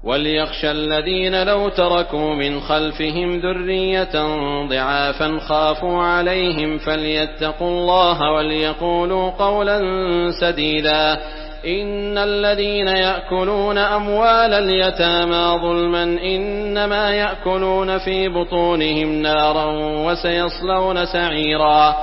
وليخشى الذين لو تركوا من خلفهم ذرية ضعافا خافوا عليهم فليتقوا الله وليقولوا قولا سديدا. إن الذين يأكلون أموال اليتامى ظلما إنما يأكلون في بطونهم نارا وسيصلون سعيرا.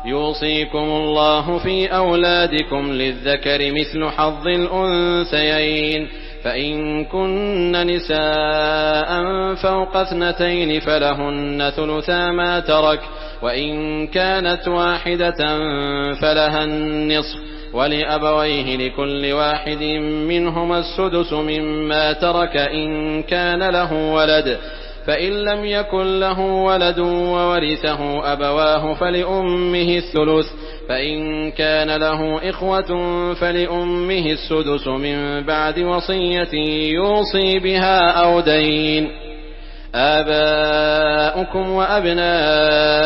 يوصيكم الله في أولادكم للذكر مثل حظ الأنثيين، فإن كن نساء فوق 2 فلهن ثلثا ما ترك، وإن كانت واحدة فلها النصف، ولأبويه لكل واحد منهما السدس مما ترك إن كان له ولد، فإن لم يكن له ولد وورثه أبواه فلأمه الثلث، فإن كان له إخوة فلأمه السدس من بعد وصية يوصي بها أو دين. آباؤكم وأبناؤكم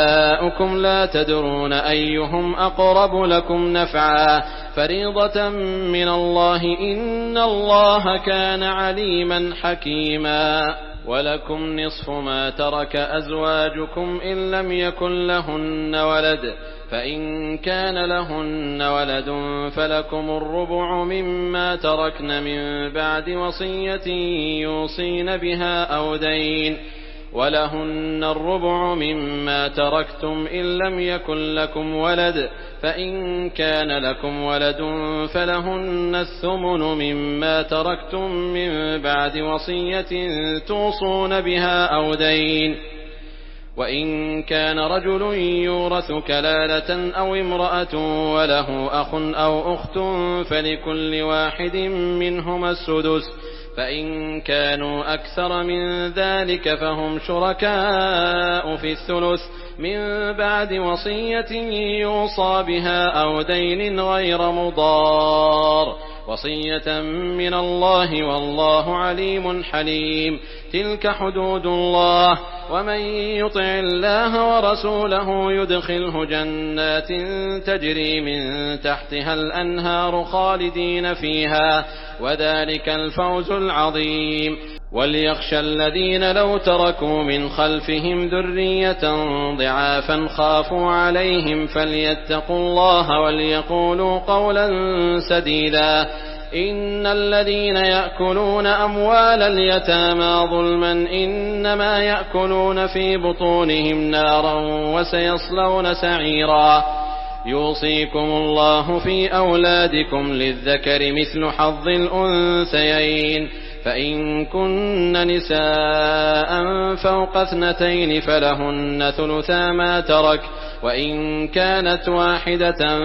لا تدرون أيهم أقرب لكم نفعا فريضة من الله إن الله كان عليما حكيما. ولكم نصف ما ترك أزواجكم إن لم يكن لهن ولد، فإن كان لهن ولد فلكم الربع مما تركن من بعد وصية يوصين بها أو دين، ولهن الربع مما تركتم إن لم يكن لكم ولد، فإن كان لكم ولد فلهن الثمن مما تركتم من بعد وصية توصون بها أو دين. وإن كان رجل يورث كلالة أو امرأة وله أخ أو أخت فلكل واحد منهما السدس، فإن كانوا أكثر من ذلك فهم شركاء في الثلث من بعد وصية يوصى بها أو دين غير مضار، وصية من الله والله عليم حليم. تلك حدود الله، ومن يطع الله ورسوله يدخله جنات تجري من تحتها الأنهار خالدين فيها، وذلك الفوز العظيم. وليخشى الذين لو تركوا من خلفهم ذرية ضعافا خافوا عليهم فليتقوا الله وليقولوا قولا سديدا. إن الذين يأكلون أموال اليتامى ظلما إنما يأكلون في بطونهم نارا وسيصلون سعيرا. يوصيكم الله في أولادكم للذكر مثل حظ الأنثيين، فإن كن نساء فوق 2 فلهن ثلثا ما ترك، وإن كانت واحدة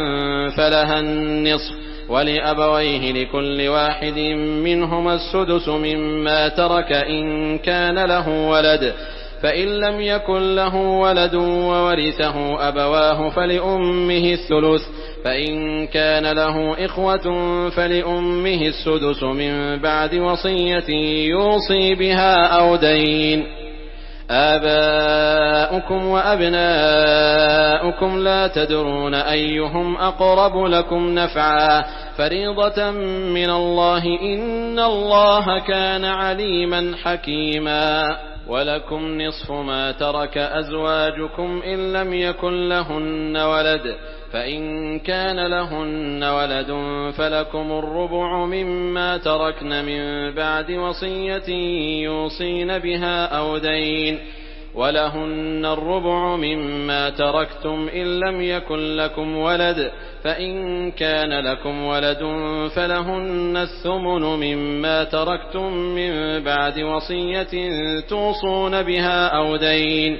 فلها النصف، ولأبويه لكل واحد منهما السدس مما ترك إن كان له ولد، فإن لم يكن له ولد وورثه أبواه فلأمه الثلث، فإن كان له إخوة فلأمه السدس من بعد وصية يوصي بها أو دين. آباؤكم وأبناؤكم لا تدرون أيهم أقرب لكم نفعا فريضة من الله إن الله كان عليما حكيما. ولكم نصف ما ترك أزواجكم إن لم يكن لهن ولد، فإن كان لهن ولد فلكم الربع مما تركن من بعد وصية يوصين بها أو دين، ولهن الربع مما تركتم إن لم يكن لكم ولد، فإن كان لكم ولد فلهن الثمن مما تركتم من بعد وصية توصون بها أو دين.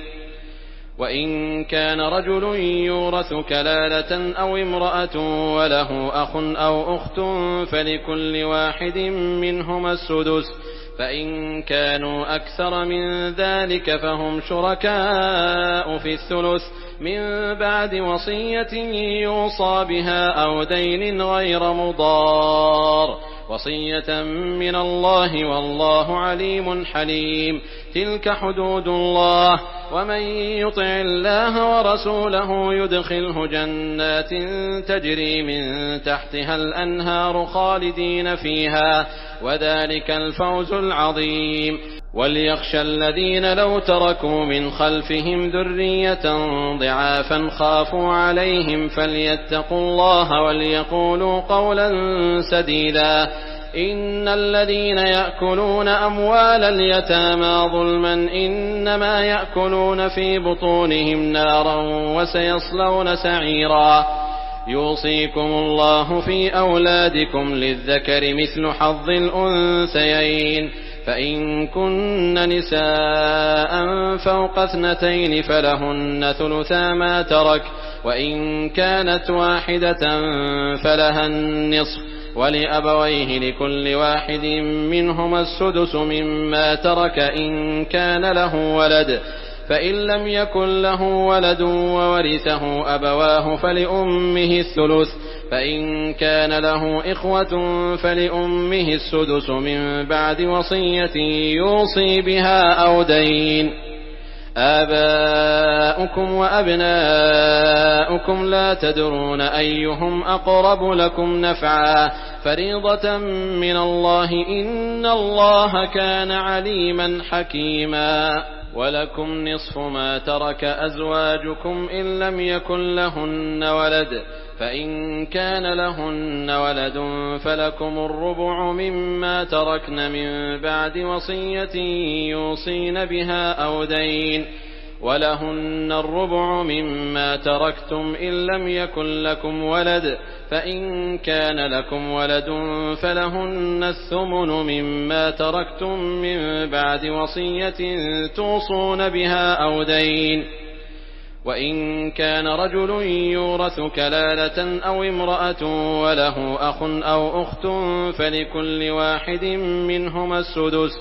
وإن كان رجل يورث كلالة أو امرأة وله أخ أو أخت فلكل واحد منهما السدس، فإن كانوا أكثر من ذلك فهم شركاء في الثلث من بعد وصية يوصى بها أو دين غير مضار، وصية من الله والله عليم حليم. تلك حدود الله ومن يطع الله ورسوله يدخله جنات تجري من تحتها الأنهار خالدين فيها وذلك الفوز العظيم. وليخشى الذين لو تركوا من خلفهم ذرية ضعافا خافوا عليهم فليتقوا الله وليقولوا قولا سديدا. إن الذين يأكلون أموال اليتامى ظلما إنما يأكلون في بطونهم نارا وسيصلون سعيرا. يوصيكم الله في أولادكم للذكر مثل حظ الأنثيين فإن كن نساء فوق 2 فلهن ثلثا ما ترك وإن كانت واحدة فلها النصف ولأبويه لكل واحد منهما السدس مما ترك إن كان له ولد فإن لم يكن له ولد وورثه أبواه فلأمه الثلث فإن كان له إخوة فلأمه السدس من بعد وصية يوصي بها أو دين. آباؤكم وأبناؤكم لا تدرون أيهم أقرب لكم نفعا فريضة من الله إن الله كان عليما حكيما. ولكم نصف ما ترك أزواجكم إن لم يكن لهن ولد فإن كان لهن ولد فلكم الربع مما تركن من بعد وصية يوصين بها أو دين ولهن الربع مما تركتم إن لم يكن لكم ولد فإن كان لكم ولد فلهن الثمن مما تركتم من بعد وصية توصون بها أو دين. وإن كان رجل يورث كلالة أو امرأة وله أخ أو أخت فلكل واحد منهما السدس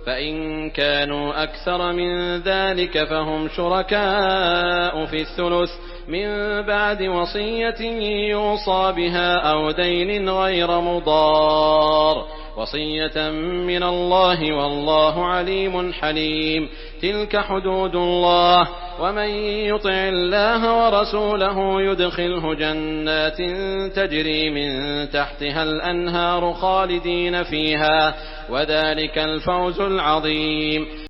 فإن كانوا أكثر من ذلك فهم شركاء في الثلث من بعد وصية يوصى بها أو دين غير مضار وصية من الله والله عليم حليم. تلك حدود الله ومن يطع الله ورسوله يدخله جنات تجري من تحتها الأنهار خالدين فيها وذلك الفوز العظيم.